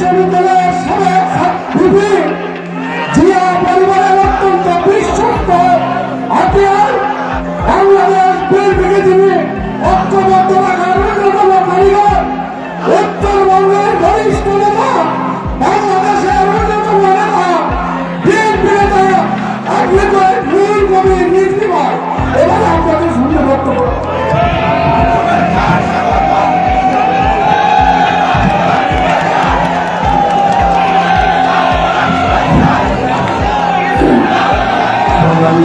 বিশ্ববিদ্যালয়ের সাবেক ছাত্রী জিয়া পরিবারের অত্যন্ত বিশ্বস্ত হাতিয়ার বাংলাদেশ বিএনপিকে যিনি ঐক্যবদ্ধ রাখার অন্যতম কারিগর, উত্তরবঙ্গের বরিষ্ঠ নেতা, বাংলাদেশের অন্যতম নেতা, বিএনপি নেতা অ্যাডভোকেট নুরুল কবির রিজভী এবার আপনাদের সামনে বক্তব্য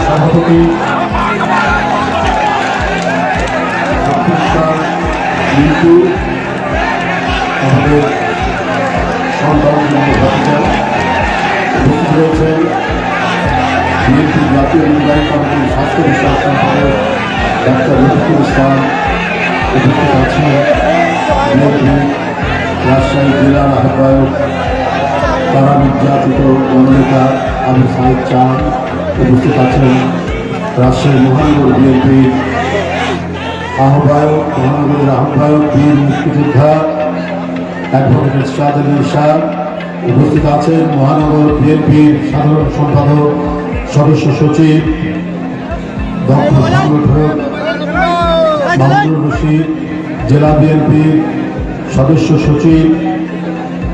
সভাপতি মিন্টু, আমাদের উপস্থিত রয়েছেন বিএনপি জাতীয় নির্বাহী কমিটির স্বাস্থ্য বিষয়ক সম্পাদক ডাক্তার রফিকুল ইসলাম, উপস্থিত আছেন বিএনপি রাজশাহী জেলার আহ্বায়ক তারা নির্যাতিত জননেতা আবু সাইদ চাঁদ, উপস্থিত আছেন রাজশাহী মহানগর বিএনপির মহানগরের আহ্বায়ক বীর মুক্তিযোদ্ধা অ্যাডভোকেট শাহজাহান শাহ, উপস্থিত আছেন মহানগর বিএনপির সাধারণ সম্পাদক সদস্য সচিব দক্ষ সংগঠক মামুনুর রশিদ, জেলা বিএনপির সদস্য সচিব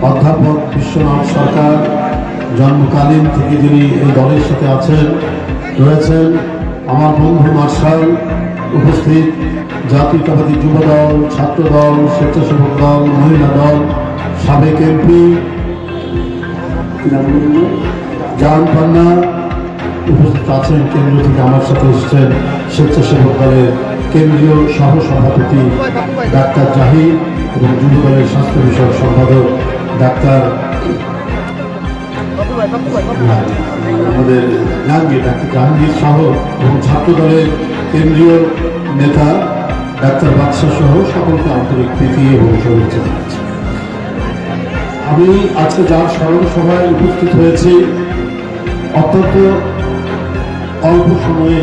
অধ্যাপক বিশ্বনাথ সরকার, জন্মকালীন থেকে যিনি এই দলের সাথে রয়েছেন আমার বন্ধু মার্শাল, উপস্থিত জাতীয়তাবাদী যুব দল, ছাত্র দল, স্বেচ্ছাসেবক দল, মহিলা দল, সাবেক এমপি জাহান পান্না, উপস্থিত আছেন কেন্দ্র থেকে আমার সাথে এসেছেন স্বেচ্ছাসেবক দলের কেন্দ্রীয় সহসভাপতি ডাক্তার জাহির এবং যুব দলের স্বাস্থ্য বিষয়ক সম্পাদক ডাক্তার আমাদের জাহাঙ্গীর সহ এবং ছাত্র দলের কেন্দ্রীয় নেতা ডাক্তার বাদশাহ সহ সকলকে আন্তরিক প্রীতি এবং শুভেচ্ছা জানাচ্ছি। আমি আজকে যার স্মরণ সভায় উপস্থিত হয়েছি, অত্যন্ত অল্প সময়ে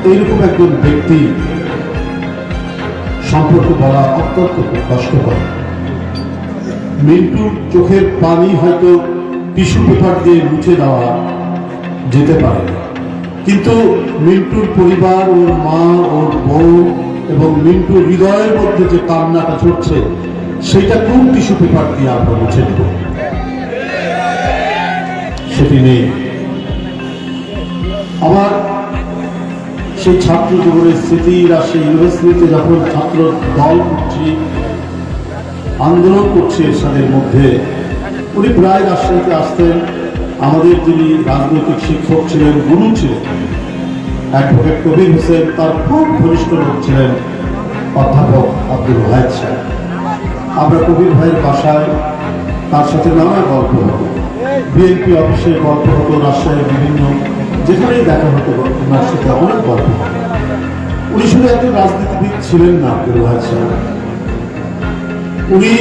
এইরকম একজন ব্যক্তি সম্পর্কে বলা অত্যন্ত কষ্টকর। মিন্টুর চোখের পানি হয়তো টিস্যু পেপার দিয়ে মুছে দেওয়া যেতে পারে, কিন্তু মিন্টুর পরিবার, ওর মা, ওর বউ এবং মিন্টুর হৃদয়ের মধ্যে যে কান্নাটা ছড়ছে সেটা কোন টিস্যু পেপার দিয়ে আমরা মুছে দেব, সেটি নেই। আমার সেই ছাত্র জীবনের স্মৃতি, রাজশাহী ইউনিভার্সিটিতে যখন ছাত্র দল করছি, আন্দোলন করছি এরশাদের মধ্যে, উনি প্রায় রাজশাহীতে আসতেন। আমাদের যিনি রাজনৈতিক শিক্ষক ছিলেন, গুরু ছিলেন অ্যাডভোকেট কবির হোসেন, তার খুব ঘনিষ্ঠ লোক ছিলেন অধ্যাপক আব্দুল ওয়াহেদ সাহেব। আমরা কবির ভাইয়ের বাসায় তার সাথে নানা গল্প হতো, বিএনপি অফিসে গল্প হতো, রাজশাহীর বিভিন্ন যেখানেই দেখা হতো ওনার সাথে অনেক গল্প হতো। উনি শুধু একজন রাজনীতিবিদ ছিলেন না, আব্দুল ওয়াহেদ সাহেব, উনি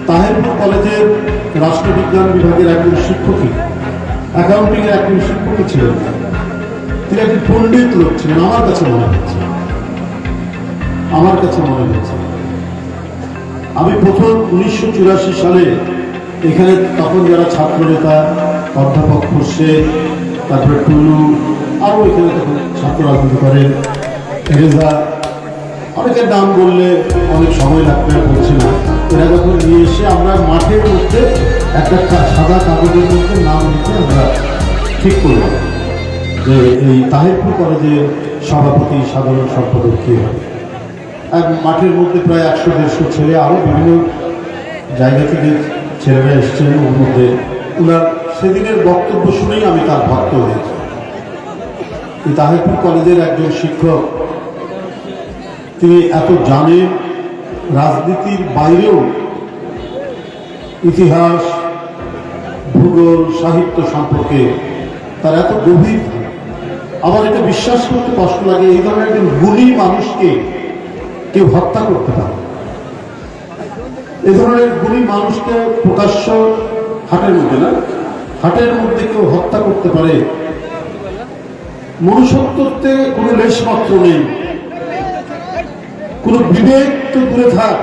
তাহেরপুর কলেজের রাষ্ট্রবিজ্ঞান বিভাগের একজন শিক্ষকই, অ্যাকাউন্টিং এর একজন শিক্ষকই ছিলেন। তিনি একজন পণ্ডিত লোক ছিলেন আমার কাছে মনে হচ্ছে। আমি প্রথম 1984 সালে এখানে তখন যারা ছাত্র নেতা অধ্যাপক খোরশেদ, তারপরে টুলু, আরও এখানে তখন ছাত্র রাজনীতি করেন রেজা, অনেকের নাম বললে অনেক সময় লাগবে, বলছি না। এরা যখন নিয়ে এসে আমরা মাঠের মধ্যে একটা সাদা কাগজের মধ্যে নাম লিখে আমরা ঠিক করলাম যে এই তাহেরপুর কলেজের সভাপতি, সাধারণ সম্পাদক কে হবে। এক মাঠের মধ্যে প্রায় 100-150 ছেলে, আরও বিভিন্ন জায়গা থেকে ছেলেরা এসছেন। ওর মধ্যে ওনার সেদিনের বক্তব্য শুনেই আমি তার ভক্ত হয়েছি। এই তাহেরপুর কলেজের একজন শিক্ষক, তিনি এত জানেন রাজনীতির বাইরেও ইতিহাস, ভূগোল, সাহিত্য সম্পর্কে তার এত গভীর। আমার এটা বিশ্বাস করতে কষ্ট লাগে, এই ধরনের একজন গুণী মানুষকে কেউ হত্যা করতে পারে। এই ধরনের গুণী মানুষকে প্রকাশ্য হাটের মধ্যে কেউ হত্যা করতে পারে, মনুষ্যত্বে কোনো লেশ মাত্র নেই, কোনো বিবেক তো দূরে থাক।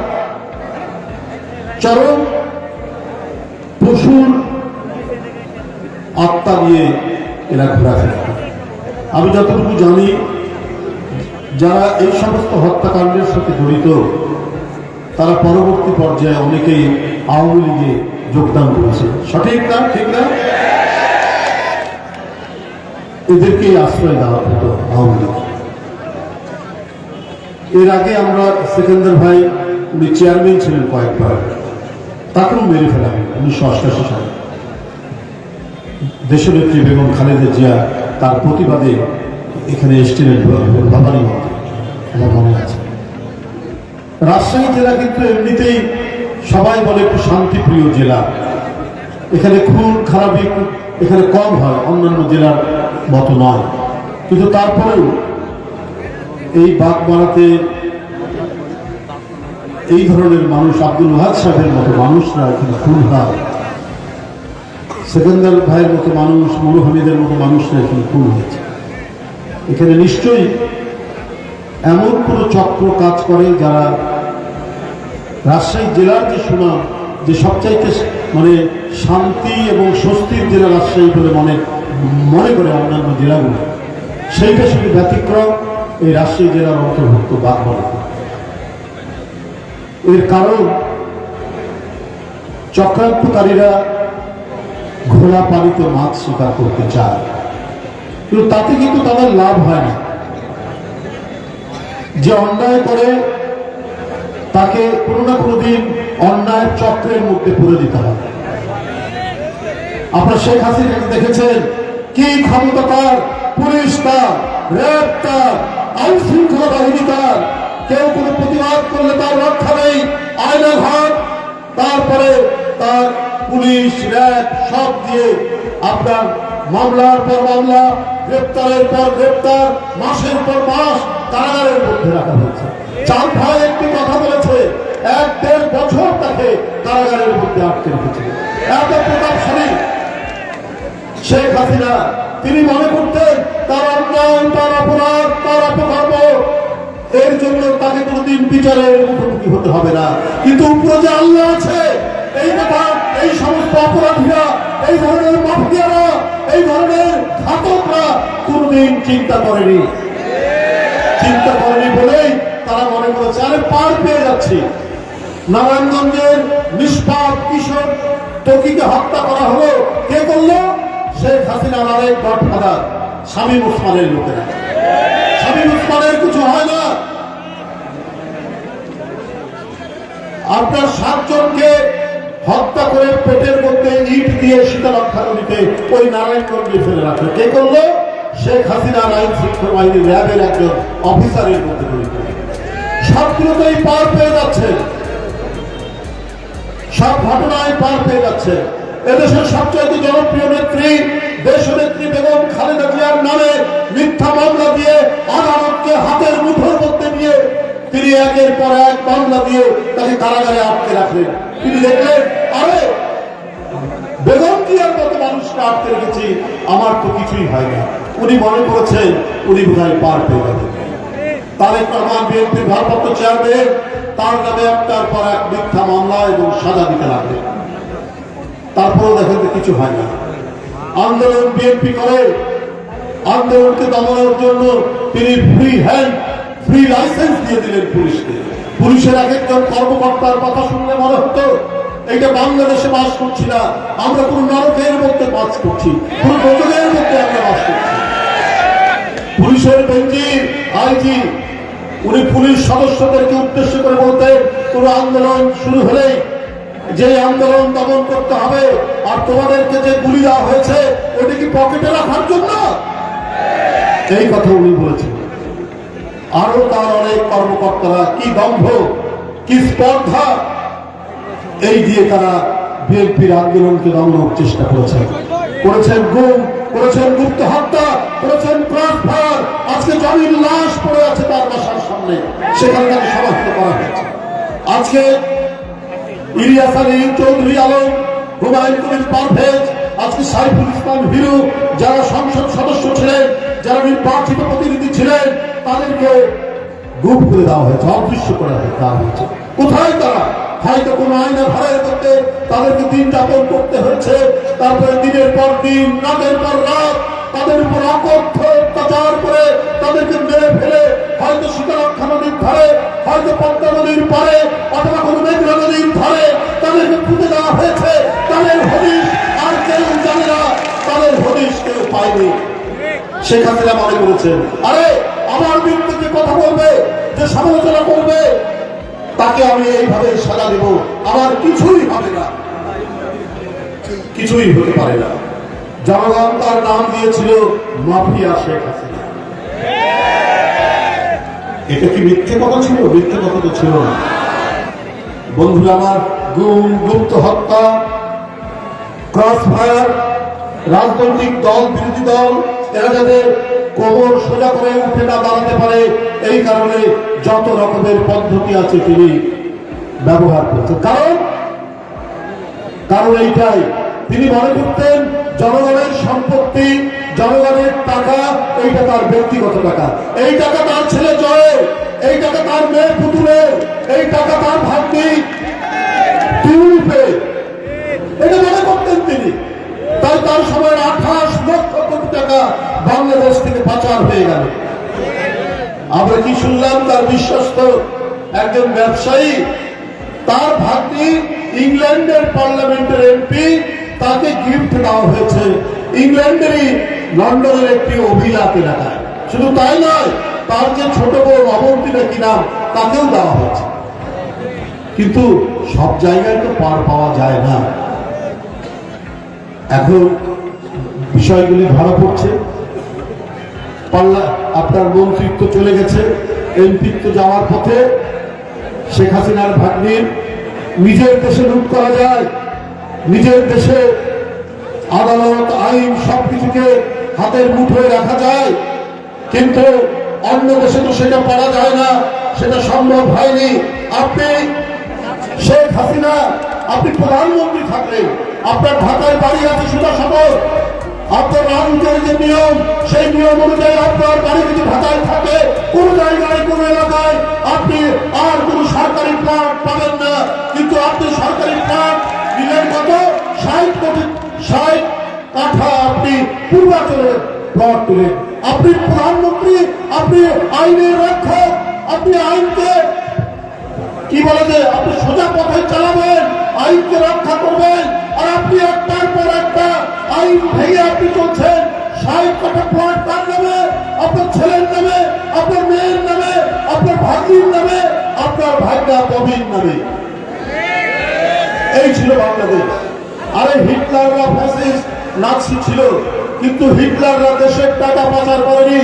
চরম পশুর আত্মা নিয়ে এরা ঘোরাফেরা করে। আমি যতটুকু জানি, যারা এই সমস্ত হত্যাকাণ্ডের সাথে জড়িত তারা পরবর্তী পর্যায়ে অনেকেই আওয়ামী লীগে যোগদান করেছে। সঠিক না? ঠিক না? এদেরকেই আশ্রয় দেওয়া হতো আওয়ামী লীগ। এর আগে আমরা সেকেন্দার ভাই, উনি চেয়ারম্যান ছিলেন কয়েকবার, তাকেও মেরে ফেলা হয় 1988 সালে। দেশনেত্রী বেগম খালেদা জিয়া তার প্রতিবাদে এখানে এসেছিলেন বাবারি মন্দিরে, আমার মনে আছে। রাজশাহী জেলা কিন্তু এমনিতেই সবাই বলে একটু শান্তিপ্রিয় জেলা, এখানে খুন খারাপি এখানে কম হয়, অন্যান্য জেলার মতো নয়। কিন্তু তারপরেও এই বাগমারাতে এই ধরনের মানুষ, আব্দুল ওয়াহাব সাহেবের মতো মানুষরা এখানে খুন হয়, সেকেন্দার ভাইয়ের মতো মানুষ, মুরু হামিদের মতো মানুষরা এখানে খুন হয়েছে। এখানে নিশ্চয়ই এমন কোনো চক্র কাজ করে যারা রাজশাহী জেলার যে সুনাম, যে সবচাইতে মানে শান্তি এবং স্বস্তির জেলা রাজশাহী বলে মনে করে অন্যান্য জেলাগুলো, সেইটা শুধু ব্যতিক্রম এই রাজশাহী জেলার অন্তর্ভুক্ত বাগমারা। এর কারণ চক্রান্তকারীরা ঘোলা পানিতে মাছ শিকার করতে চায়, কিন্তু তাতে কিন্তু তাদের লাভ হয় না। যে অন্যায় করে তাকে কোনো না কোনো দিন অন্যায়ের চক্রের মধ্যে পড়ে দিতে হবে। আপনারা শেখ হাসিনাকে দেখেছেন, কি ক্ষমতা তার, পুলিশ তার, র্যাব তার, আইন শৃঙ্খলা বাহিনী তার। কেউ কোনো প্রতিবাদ করলে তার রক্ষা নেই, আইনের হাত। তারপরে তার পুলিশ, র্যাব সব দিয়ে আপনার মামলার পর মামলা, গ্রেপ্তারের পর গ্রেপ্তার, মাসের পর মাস কারাগারের মধ্যে রাখা হয়েছে। চার ভাই একটি কথা বলেছে, 1-1.5 বছর তাকে কারাগারের মধ্যে আটকে রেখেছে। এত প্রতাপশালী শেখ হাসিনা, তিনি মনে করতেন তার অন্যায়, তার অপরাধ, তার অপকর্ম, এর জন্য তাকে কোনোদিন বিচারের মুখোমুখি হতে হবে না। কিন্তু উপরে যে আল্লাহ আছে, এই কথা এই সমস্ত অপরাধীরা, এই ধরনের মাফিয়ারা, এই ধরনের ঘাতকরা কোনোদিন চিন্তা করেনি বলেই তারা মনে করেছে আরে পার পেয়ে যাচ্ছি। নারায়ণগঞ্জের নিষ্পাপ কিশোর টকিকে হত্যা করা হলো, কে করলো? শেখ হাসিনার আরেক গডফাদার শামীম ওসমানের লোকেরা। শামীম ওসমানের কিছু হয় না। আপনার 7 জনকে হত্যা করে পেটের মধ্যে ইট দিয়ে শীতলক্ষা নদীতে ওই নারায়ণগঞ্জে ফেলে রাখলো, কে করলো? শেখ হাসিনার আইন শৃঙ্খলা বাহিনী র্যাবের একজন অফিসারের মধ্যে জড়িত। সবগুলোতেই পার পেয়ে যাচ্ছে, সব ঘটনায় পার পেয়ে যাচ্ছে। এদেশের সবচেয়ে জনপ্রিয় নেত্রী দেশনেত্রী বেগম খালেদা জিয়ার নামে মিথ্যা মামলা দিয়ে আদালতকে হাতের মুঠোর মধ্যে নিয়ে তিনি একের পর এক মামলা দিয়ে তাকে কারাগারে আটকে রাখলেন। তিনি দেখলেন আরে বেগম জিয়ার মতো মানুষকে আটকে রেখেছি, আমার তো কিছুই হয় না। উনি মনে করেছেন উনি বোধহয় পার পেয়ে যাবেন। তারেক রহমান বিএনপির ভারপ্রাপ্ত চেয়ারম্যান, তার নামে একটার পর এক মিথ্যা মামলা এবং সাজা দিতে লাগলেন। তারপরেও দেখেন কিছু হয় না। আন্দোলন বিএনপি করে, আন্দোলনকে দমানোর জন্য তিনি ফ্রি লাইসেন্স দিয়ে দিলেন পুলিশকে। পুলিশের এক একজন কর্মকর্তার কথা শুনলে মনে হতো এটা বাংলাদেশে বাস করছি না, আমরা কোন নরকের মধ্যে বাস করছি, কোন দোজখের মধ্যে আমরা বাস করছি। পুলিশের বেঞ্জি আইজি উনি পুলিশ সদস্যদেরকে উদ্দেশ্য করে বলতেন, কোন আন্দোলন শুরু হলেই যে আন্দোলন দমন করতে হবে, আর তোমাদেরকে যে গুলি দেওয়া হয়েছে ওটা কি পকেটে রাখার জন্য? এই কথা উনি বলেছেন। আরো তার অনেক কর্মকর্তারা কি দম্ভ, কি স্পর্ধা, এই দিয়ে তারা বিএনপির আন্দোলনকে দমনের চেষ্টা করেছেন। গুম, করেছেন গুপ্ত হত্যা, করেছেন ট্রান্সফার। আজকে জমির লাশ পড়ে আছে তার বাসার সামনে, সেখানে তাকে সমাহিত করা হয়েছে। আজকে ইলিয়াস আলী চৌধুরী আলম, হুমায়ুন কবির পারভেজ, আজকে সাইফুল ইসলাম হিরু, যারা সংসদ সদস্য ছিলেন, যারা নির্বাচিত প্রতিনিধি ছিলেন, তাদেরকে গুম করে দেওয়া হয়েছে, অদৃশ্য করে দেওয়া হয়েছে। কোথায় তারা? হয়তো কোনো আইনা ধারের করতে তাদেরকে দিন যাপন করতে হয়েছে। তারপরে দিনের পর দিন, রাতের পর রাত তাদের উপর অকথ্য অত্যাচার করে তাদেরকে মেরে ফেলে হয়তো শীতলক্ষা নদীর ধারে, হয়তো পদ্মা নদীর পারে, অথবা কোনো মেঘনা নদীর ধারে তাদেরকে পুঁতে দেওয়া হয়েছে। তাদের হদিশ আর কেউ জানে না, তাদের হদিশ কেউ পায়নি। শেখ হাসিনা মনে করেছেন, আরে আমার বিরুদ্ধে কথা বলবে, যে সমালোচনা করবে, তাকে আমি এইভাবে সাজা দেব, আমার কিছুই হবে না, কিছুই হতে পারে না। জনগণ তার নাম দিয়েছিল মাফিয়া শেখ হাসিনা। এটা কি মিথ্যে কথা ছিল? মিথ্যে কথা তো ছিল না। বন্ধুরা আমার, গুম, গুপ্ত হত্যা, ক্রস ফায়ার, রাজনৈতিক দল, বিরোধী দল এরা যাতে কোমর সোজা করে উঠে না দাঁড়াতে পারে, এই কারণে যত রকমের পদ্ধতি আছে তিনি ব্যবহার করতেন। কারণ এইটাই, তিনি মনে করতেন জনগণের সম্পত্তি, জনগণের টাকা, এইটা তার ব্যক্তিগত টাকা, এই টাকা তার ছেলে জয়ের, এই টাকা তার মেয়ে পুতুলের, এই টাকা তার ভাগ্নি টিউলিপের, এটা মনে করতেন তিনি। তাই তার সময় 28 লক্ষ কোটি টাকা বাংলাদেশ থেকে পাচার হয়ে গেল। আমরা কি শুনলাম, তার বিশ্বস্ত একজন ব্যবসায়ী, তার ভাগ্নি ইংল্যান্ডের পার্লামেন্টের এমপি, তাকে গিফট দেওয়া হয়েছে ইংল্যান্ডেরই লন্ডনের একটি অভিজাত এলাকায়। শুধু তাই নয়, তার যে ছোট বউ অবন্তী নাকি নাম, তাকেও দেওয়া হয়েছে। কিন্তু সব জায়গায় তো পার পাওয়া যায় না। এখন বিষয়গুলি ধরা পড়ছে। আপনার মন্ত্রিত্ব চলে গেছে, এমপিত্ব যাওয়ার পথে। শেখ হাসিনার ভাগ্নির নিজের দেশে লুট করা যায়, নিজের দেশে আদালত, আইন সবকিছুকে হাতের মুঠোয় রাখা যায়, কিন্তু অন্য দেশে তো সেটা পারা যায় না, সেটা সম্ভব হয়নি। আপনি শেখ হাসিনা, আপনি প্রধানমন্ত্রী থাকলেন, আপনার ঢাকায় বাড়ি আছে সুদা শপথ, আপনার রাজনীতির যে নিয়ম, সেই নিয়ম অনুযায়ী আপনার বাড়ি যদি ঢাকায় থাকে, কোন জায়গায় কোন এলাকায় আপনি আর কোন সরকারি প্লট পাবেন না। কিন্তু আপনি সরকারি প্লট দিলেন কত? 60 কাঠা আপনি পূর্বাচলে প্লট দিলেন। আপনি প্রধানমন্ত্রী, আপনি আইনের রক্ষক, আপনি আইনকে কি বলে যে আপনি সোজা পথে চালাবেন, আইনকে রক্ষা করবেন, আর আপনি একটার পর একটা আইন ভেঙে আপনি চলছেন। 60 কাঠা প্লট তার নামে, আপনার ছেলের নামে, আপনার মেয়ের নামে, আপনার ভাগ্নির নামে, আপনার ভাগ্না ববির নামে। এই ছিল বাংলাদেশ। আরে হিটলাররা ফ্যাসিস্ট নাৎসি ছিল, কিন্তু হিটলাররা দেশের টাকা পাচার করেনি,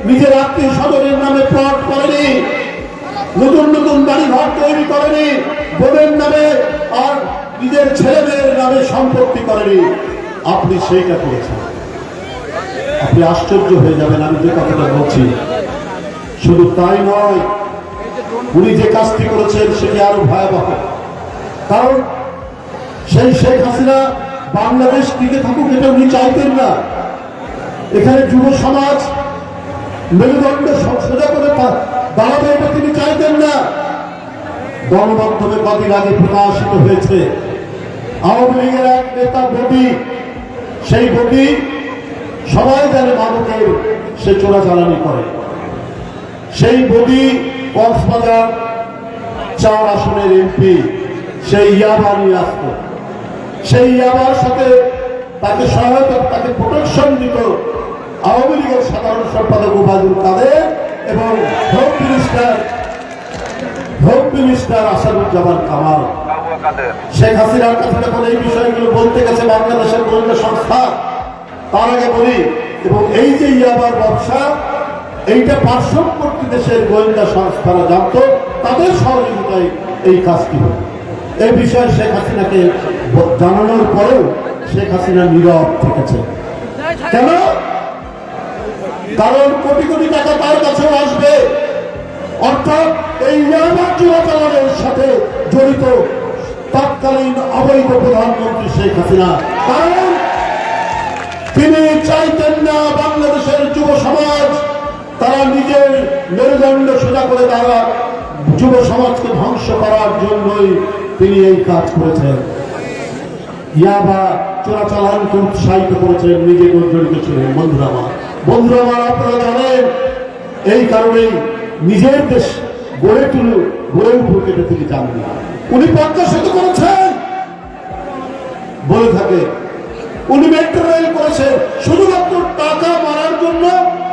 নিজের আত্মীয় স্বজনের নামে প্লট করেনি, নতুন নতুন বাড়ি ঘর তৈরি করেনি, বোনের নামে আর নিজের ছেলে মেয়ের নামে সম্পত্তি করেনি। আপনি সেইটা করেছেন। আপনি আশ্চর্য হয়ে যাবেন আমি যে কথাটা বলছি। শুধু তাই নয়, উনি যে কাজটি করেছেন সেটি আরো ভয়াবহ। কারণ সেই শেখ হাসিনা বাংলাদেশ টিকে থাকুক এটা উনি চাইতেন না। এখানে যুব সমাজ মেরুদণ্ড সোজা করে দাঁড়াবে এটা তিনি চাইতেন না। গণমাধ্যমে কদিন আগে প্রকাশিত হয়েছে আওয়ামী লীগের এক নেতা বডি, সেই বডি সবাই জানে মাদকের সে চোরাচালানি করে। সেই বডি কক্সবাজার 4 আসনের এমপি, সেই ইয়াবা নিয়ে আসত। সেই ইয়াবার সাথে তাকে সহায়তা, তাকে প্রোটেকশন দিত আওয়ামী লীগের সাধারণ সম্পাদক ওবায়দুল কাদের এবং হোম মিনিস্টার আসাদুজ্জামান কামাল। শেখ হাসিনার কাছে যখন এই বিষয়গুলো বলতে গেছে বাংলাদেশের গোয়েন্দা সংস্থা, তার আগে বলি, এবং এই যে ইয়াবার ব্যবসা, এইটা পার্শ্ববর্তী দেশের গোয়েন্দা সংস্থারা জানত, তাদের সহযোগিতায় এই কাজটি হল। এই বিষয়ে শেখ হাসিনাকে জানানোর পরেও শেখ হাসিনা নীরব থেকেছে। কেন? কারণ কোটি কোটি টাকা তার কাছেও আসবে, অর্থাৎ এই ইয়াবার চোরাচালানের সাথে জড়িত তৎকালীন অবৈধ প্রধানমন্ত্রী শেখ হাসিনা। কারণ তিনি চাইতেন না বাংলাদেশের যুব সমাজ তারা নিজের মেরুদণ্ড সোজা করে, তারা যুব সমাজকে ধ্বংস করার জন্যই তিনি এই কাজ করেছেন। ইয়াবা চোরাচালানকে উৎসাহিত করেছেন, নিজে জড়িত ছিলেন। বন্ধুরা আমার আপনারা জানেন এই কারণেই নিজের দেশ গড়ে উঠতে তিনি জানবেন। উনি প্রত্যাশিত করেছেন বলে থাকে, উনি মেট্রো রেল করেছেন শুধুমাত্র টাকা মারার জন্য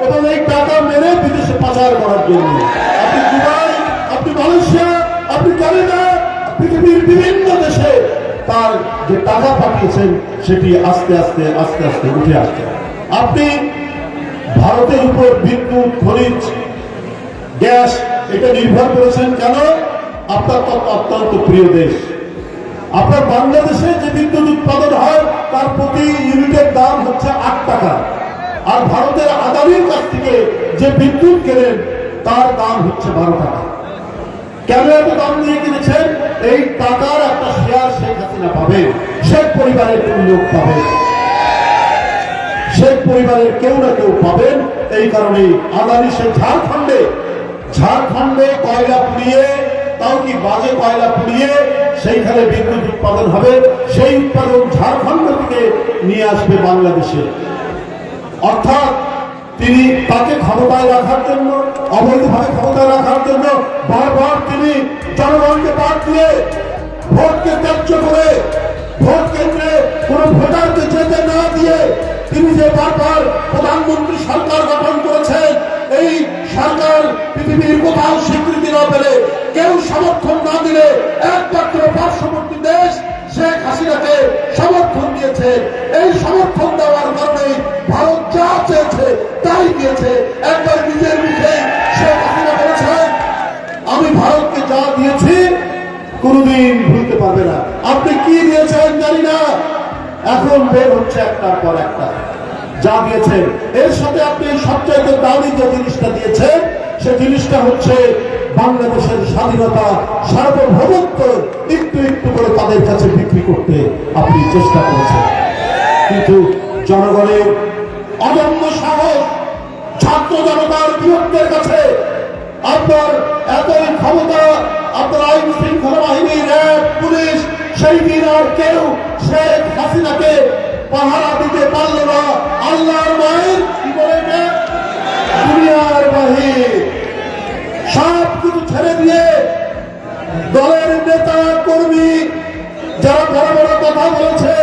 এবং এই টাকা মেরে বিদেশে পাচার করার জন্য। আপনি দুবাই, আপনি মালয়েশিয়া, আপনি কানাডা, পৃথিবীর বিভিন্ন দেশে তার যে টাকা পাঠিয়েছেন সেটি আস্তে আস্তে উঠে আসছে। আপনি ভারতের উপর বিদ্যুৎ, খনিজ, গ্যাস এটা নির্ভর করেছেন কেন? আপনার তো অত্যন্ত প্রিয় দেশ। আপনার বাংলাদেশে যে বিদ্যুৎ উৎপাদন হয় তার প্রতি ইউনিটের দাম হচ্ছে 8 টাকা, আর ভারতের আদানির কাছ থেকে যে বিদ্যুৎ কেনেন তার দাম হচ্ছে 12 টাকা। কেন এত দাম দিয়ে কিনেছেন? এই টাকার একটা শেয়ার শেখ হাসিনা পাবেন, শেখ পরিবারের কোন লোক পাবেন, শেখ পরিবারের কেউ না কেউ পাবেন। এই কারণে আদানি সে ঝাড়খণ্ডে কয়লা পুড়িয়ে, তাও কি বাজে কয়লা পুড়িয়ে সেইখানে বিদ্যুৎ উৎপাদন হবে, সেই উৎপাদন ঝাড়খণ্ড থেকে নিয়ে আসবে বাংলাদেশে। অর্থাৎ তিনি তাকে ক্ষমতায় রাখার জন্য, অবৈধভাবে ক্ষমতায় রাখার জন্য বারবার তিনি জনগণকে বাদ দিয়ে, ভোটকে ত্যায্য করে, ভোট কেন্দ্রে কোন ভোটারকে যেতে না দিয়ে তিনি যে বারবার প্রধানমন্ত্রী সরকার গঠন করেছেন, এই সরকার পৃথিবীর কোথাও স্বীকৃতি না পেলে, কেউ সমর্থন না দিলে একমাত্র পার্শ্ববর্তী দেশ শেখ হাসিনাকে সমর্থন দিয়েছে। এই সমর্থন দেওয়ার কারণে ভারত যা চেয়েছে তাই দিয়েছে। একবার নিজের মুখে শেখ হাসিনা বলেছেন, আমি ভারতকে যা দিয়েছি কোনদিন ভুলতে পারবে না। আপনি কি দিয়েছেন জানি না, এখন বের হচ্ছে একটার পর একটা যা দিয়েছেন। এর সাথে আপনি সবচাইতে দামি যে জিনিসটা দিয়েছেন সে জিনিসটা হচ্ছে বাংলাদেশের স্বাধীনতা, সার্বভৌমত্ব একটু একটু করে তাদের কাছে বিক্রি করতে আপনি চেষ্টা করেছেন। কিন্তু জনগণের অদম্য সাহস, ছাত্র জনতার বিরুদ্ধের কাছে আপনার এতই ক্ষমতা, আপনার আইন শৃঙ্খলা বাহিনী, র্যাব, পুলিশ, সেই দিন আর কেউ শেখ হাসিনাকে পাহারা দিতে পারল না। আল্লাহর মায়ের কি বলে, দুনিয়ার বাহির সব কিছু ছেড়ে দিয়ে দলের নেতা কর্মী যারা বড় বড় কথা বলেছে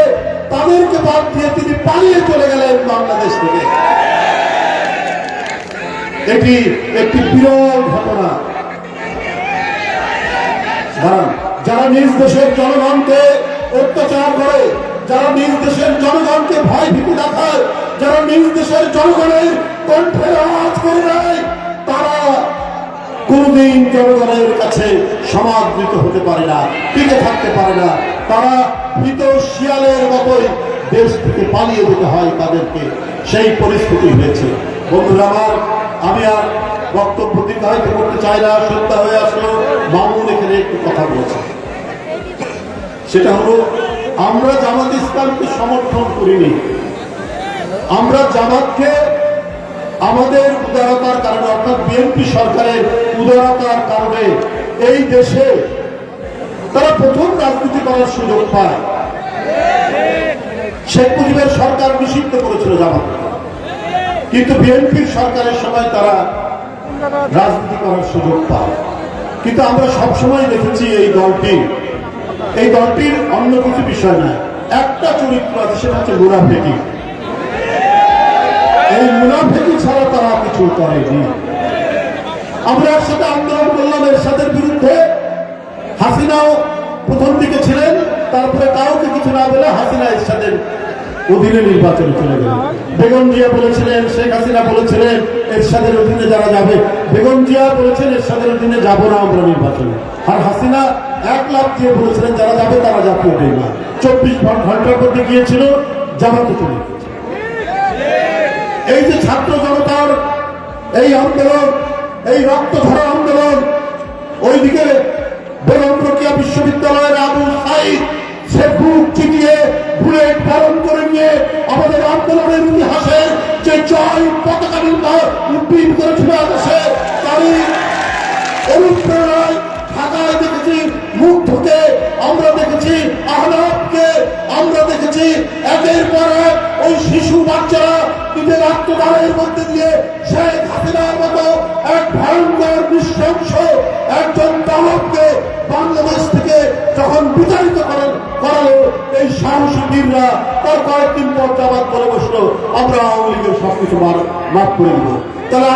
তাদেরকে বাদ দিয়ে তিনি পালিয়ে চলে গেলেন বাংলাদেশ থেকে। এটি একটি বিরল ঘটনা। যারা নিজ দেশের জনগণকে অত্যাচার করে, যারা নিজ দেশের জনগণকে ভয় ভীতি দেখায়, যারা নিজ দেশের জনগণের কণ্ঠে আওয়াজ করে দেয়, তারা কোনদিন জনগণের কাছে সমাদৃত হতে পারে না, টিকে থাকতে পারে না। তারা ভীত শিয়ালের মতোই দেশ থেকে পালিয়ে যেতে হয় তাদেরকে। সেই পরিস্থিতি হয়েছে। বন্ধুরা আমার, আমি আর বক্তব্য দীর্ঘায়িত করতে চাই না, সন্ধ্যা হয়ে আসলো। মামুন এখানে একটু কথা বলেছে, সেটা হলো আমরা জামাত ইসলামকে সমর্থন করিনি। আমরা জামাতকে আমাদের উদারতার কারণে, অর্থাৎ বিএনপি সরকারের উদারতার কারণে এই দেশে তারা প্রথম রাজনীতি করার সুযোগ পায়। শেখ মুজিবের সরকার নিষিদ্ধ করেছিল জামাত, কিন্তু বিএনপির সরকারের সময় তারা রাজনীতি করার সুযোগ পায়। কিন্তু আমরা সবসময় দেখেছি এই দলটির অন্য কিছু বিষয় না, একটা চরিত্র আছে, সেটা হচ্ছে মুনাফিকি। এই মুনাফিকি ছাড়া তারা কিছু করেনি। আমরা এর সাথে আন্দোলন করলাম এরশাদের বিরুদ্ধে। হাসিনাও প্রথম দিকে ছিলেন, তারপরে কাউকে কিছু না বলে হাসিনা এরশাদের অধীনে নির্বাচনে চলে গেল। বেগম জিয়া বলেছিলেন, শেখ হাসিনা বলেছিলেন এরশাদের অধীনে যারা যাবে, বেগম জিয়া বলেছেন এরশাদের অধীনে যাবো না আমরা নির্বাচনে, আর হাসিনা 1 লাখ দিয়ে বলেছিলেন যারা যাবে তারা জাতীয় না। 24 ঘন্টার মধ্যে গিয়েছিল, জামাতে চলে গিয়েছে। এই যে ছাত্র জনতার এই আন্দোলন, এই রক্তধারা আন্দোলন, ওইদিকে বেগম রোকেয়া বিশ্ববিদ্যালয়ের আবু সাইদ সে বুক চিটিয়ে বুলেট বরণ করে নিয়ে আমাদের আন্দোলনের ইতিহাসে যে জয় পতাকা উড্ডীন করেছিল আকাশে, তারই অনুপ্রেরণায় ঢাকায় দেখেছি মুখ ধুতে আমরা একের পর এক ওই শিশু বাচ্চারা নিজের আত্মদানের মধ্যে দিয়ে শেখ হাসিনার মতো এক ভয়ঙ্কর নৃশংস একজন দানবকে বাংলাদেশ থেকে যখন বিতাড়িত করালো, এই সাহসী বীররা তার কয়েকদিন পর যাবার বলে বসলো আমরা আওয়ামী লীগের সবকিছু মাফ করে দিব। তাহলে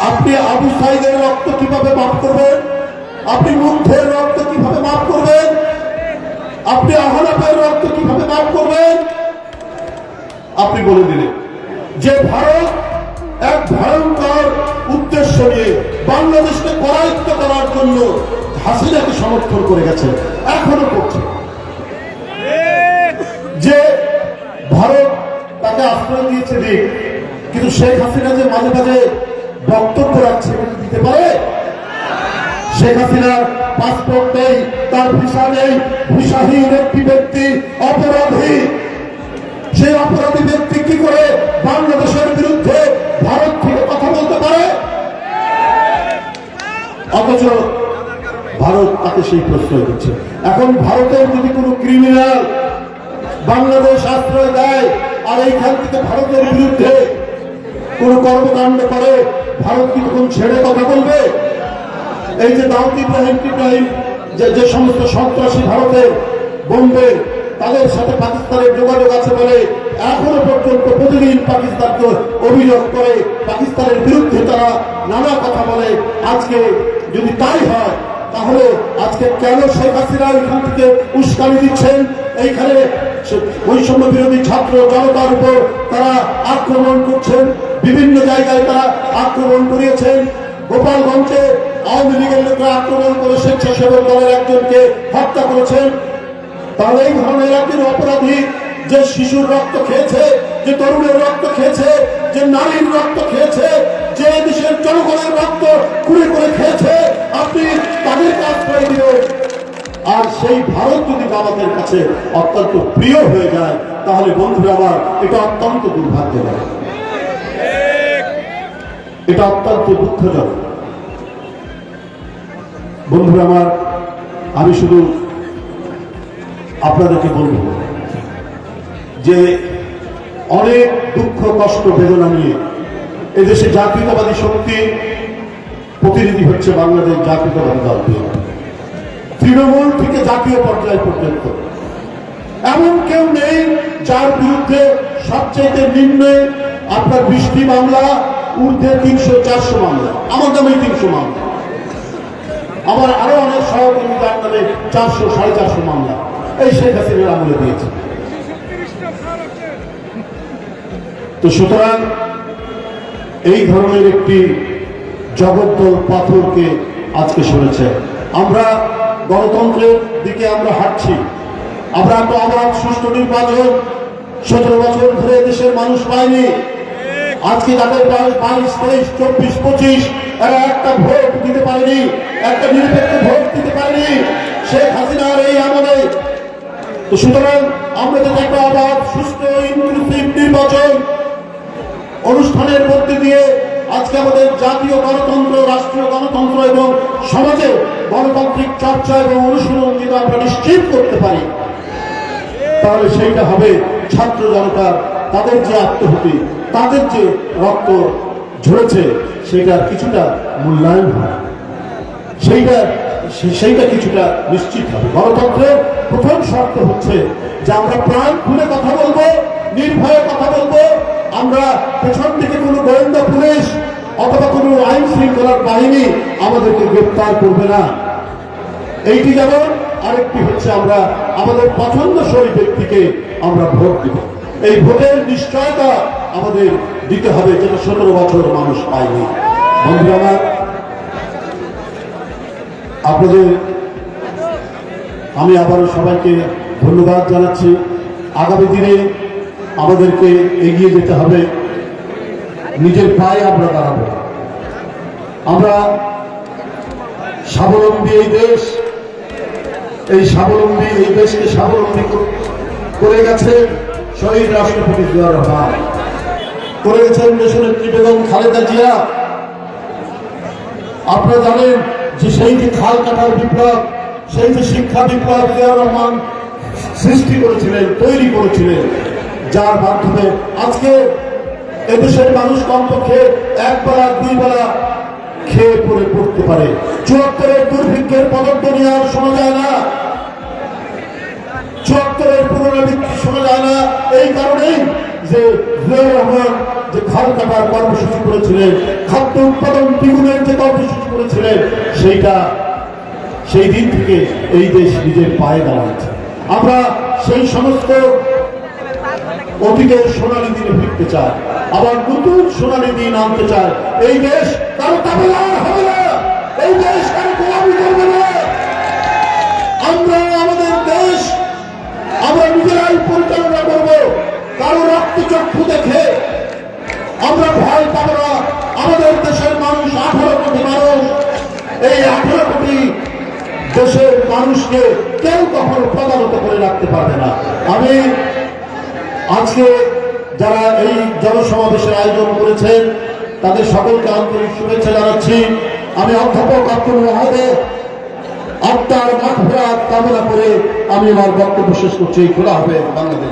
আপনি আবু সাইদের রক্ত কিভাবে মাফ করবেন? আপনি মুগ্ধের রক্ত কিভাবে মাফ করবেন? আপনি আহনাফের রক্ত কিভাবে মাফ করবেন? আপনি বলে দিলেন যে ভারত এক ভয়ঙ্কর উদ্দেশ্য নিয়ে বাংলাদেশকে করায়ত্ত করার জন্য হাসিনাকে সমর্থন করে গেছে, এখনো করছে। যে ভারত তাকে আশ্রয় দিয়েছে দিক, কিন্তু শেখ হাসিনা যে মাঝে মাঝে বক্তব্য রাখছে দিতে পারে? শেখ হাসিনার পাসপোর্ট নেই, তার ভিসা নেই, ভিসাহীন একটি ব্যক্তি অপরাধী। সেই অপরাধী ব্যক্তি কি করে বাংলাদেশের বিরুদ্ধে ভারত থেকে কথা বলতে পারে? অথচ ভারত তাকে সেই প্রশ্রয় দিচ্ছে। এখন ভারতের যদি কোনো ক্রিমিনাল বাংলাদেশ আশ্রয় দেয় আর এইখান থেকে ভারতের বিরুদ্ধে কোন কর্মকাণ্ড করে, ভারত কি তখন ছেড়ে কথা বলবে? এই যে দাউদ ইব্রাহিম যে সমস্ত সন্ত্রাসী ভারতের বোম্বে, তাদের সাথে পাকিস্তানের যোগাযোগ আছে বলে এখনো পর্যন্ত প্রতিদিন পাকিস্তানকে অভিযোগ করে, পাকিস্তানের বিরুদ্ধে তারা নানা কথা বলে। আজকে যদি তাই হয় তাহলে আজকে কেন শেখ হাসিনা এখান থেকে উস্কানি দিচ্ছেন? এইখানে বৈষম্য বিরোধী ছাত্র জনতার উপর তারা আক্রমণ করছেন, বিভিন্ন জায়গায় তারা আক্রমণ করিয়েছেন। গোপালগঞ্জে আওয়ামী লীগের লোকরা আক্রমণ করে স্বেচ্ছাসেবক দলের একজনকে হত্যা করেছেন। তাহলে এই ধরনের একজন অপরাধী যে শিশুর রক্ত খেয়েছে, যে তরুণের রক্ত খেয়েছে, যে নারীর রক্ত খেয়েছে, যে দেশের জনগণের রক্ত কুড়ে করে খেয়েছে, আপনি তাদেরকে আশ্রয় দিবেন? আর সেই ভারত যদি জামাতের কাছে অত্যন্ত প্রিয় হয়ে যায় তাহলে বন্ধুরা আমার এটা অত্যন্ত দুর্ভাগ্যজনক, এটা অত্যন্ত দুঃখজনক। বন্ধুরা আমার, আমি শুধু আপনাদেরকে বলব যে অনেক দুঃখ কষ্ট বেদনা নিয়ে এদেশে জাতীয়তাবাদী শক্তি প্রতিনিধি হচ্ছে বাংলাদেশ জাতীয়তাবাদী দল, তৃণমূল থেকে জাতীয় পর্যায় পর্যন্ত এমন কেউ নেই যার বিরুদ্ধে সবচেয়ে নিম্নে আপনার 20টি মামলা, ঊর্ধ্বে 300-400 মামলা, আমার নামে 300 মামলা, আমার আরো অনেক সহকর্মী যার নামে 400-450 মামলা এই শেখ হাসিনার আমলে দিয়েছে। তো সুতরাং এই ধরনের একটি জগদ্দল পাথরকে আজকে সরেছে। আমরা গণতন্ত্রের দিকে আমরা হাঁটছি, আমরা তো অবাধ সুষ্ঠু নির্বাচন 17 বছর ধরে দেশের মানুষ পায়নি। আজকে যাদের বয়স 22, 23, 24, 25 এরা একটা ভোট দিতে পারেনি, একটা নিরপেক্ষ ভোট দিতে পারেনি শেখ হাসিনার এই আমলে। তো সুতরাং আমরা যদি একটা অবাধ সুস্থ ইনক্লুসিভ নির্বাচন অনুষ্ঠানের মধ্যে দিয়ে আজকে আমাদের জাতীয় গণতন্ত্র, রাষ্ট্রীয় গণতন্ত্র এবং সমাজে গণতান্ত্রিক চর্চা এবং অনুশীলন যদি আমরা নিশ্চিত করতে পারি তাহলে সেইটা হবে ছাত্র জনতার, তাদের যে আত্মহুতি, তাদের যে রক্ত ঝরেছে সেটার কিছুটা মূল্যায়ন হয়, সেইটা কিছুটা নিশ্চিত হবে। গণতন্ত্রের প্রথম শর্ত হচ্ছে যে আমরা প্রাণ খুলে কথা বলবো, নির্ভয়ে কথা বলবো। আমরা পেছন থেকে কোনো গোয়েন্দা পুলিশ অথবা কোনো আইন শৃঙ্খলার বাহিনী আমাদেরকে গ্রেপ্তার করবে না। এইটি যেমন, আরেকটি হচ্ছে আমরা আমাদের পছন্দসই ব্যক্তিকে আমরা ভোট দিব। এই ভোটের নিশ্চয়তা আমাদের দিতে হবে, যেটা 17 বছর মানুষ পায়নি। বন্ধুরা আমার, আপনাদের আমি আবারও সবাইকে ধন্যবাদ জানাচ্ছি। আগামী দিনে আমাদেরকে এগিয়ে যেতে হবে, নিজের পায়ে আমরা দাঁড়াবো। আমরা স্বাবলম্বী এই দেশ, এই স্বাবলম্বী এই দেশকে স্বাবলম্বী করে গেছে শহীদ রাষ্ট্রপতি জিয়াউর রহমান, করে গেছেন দেশনেত্রী বেগম খালেদা জিয়া। আপনারা জানেন যে সেই যে খাল কাটার বিপ্লব, সেই যে শিক্ষা বিপ্লব জিয়াউর রহমান সৃষ্টি করেছিলেন, তৈরি করেছিলেন, যার মাধ্যমে আজকে এদেশের মানুষ কমপক্ষে একবেলা দুই বেলা খেয়ে পড়ে পড়তে পারে। ৭৪-এর দুর্ভিক্ষের পদধ্বনি আর শোনা যায় না, ৭৪-এর পুনরাবৃত্তি শোনা যায় না। এই কারণেই যে জিয়াউর রহমান যে খাল কাটার কর্মসূচি করেছিলেন, খাদ্য উৎপাদন দ্বিগুণের যে কর্মসূচি করেছিলেন, সেই দিন থেকে এই দেশ নিজের পায়ে দাঁড়াচ্ছে। আমরা সেই সমস্ত অতীতের সোনালী দিনে ফিরতে চাই, আবার নতুন সোনালী দিন আনতে চাই। এই দেশ কারো তাবেদার হবে না, এই দেশ কারো গোলামি করবে না। আমরা আমাদের দেশ আমরা নিজেরাই পরিচালনা করব। কারো রক্তচক্ষু দেখে আমরা ভয় পাবো না। আমাদের দেশের মানুষ 18 কোটি মানুষ, এই 18 কোটি দেশের মানুষকে কেউ কখনো প্রতারিত করে রাখতে পারবে না। আমি আজকে যারা এই জনসমাবেশের আয়োজন করেছেন তাদের সকলকে আন্তরিক শুভেচ্ছা জানাচ্ছি। আমি অধ্যাপক আব্দুল ওয়াহাবের আত্মার মাগফিরাত কামনা করে আমি আমার বক্তব্য শেষ করছি। খোদা হাফেজ। বাংলাদেশ।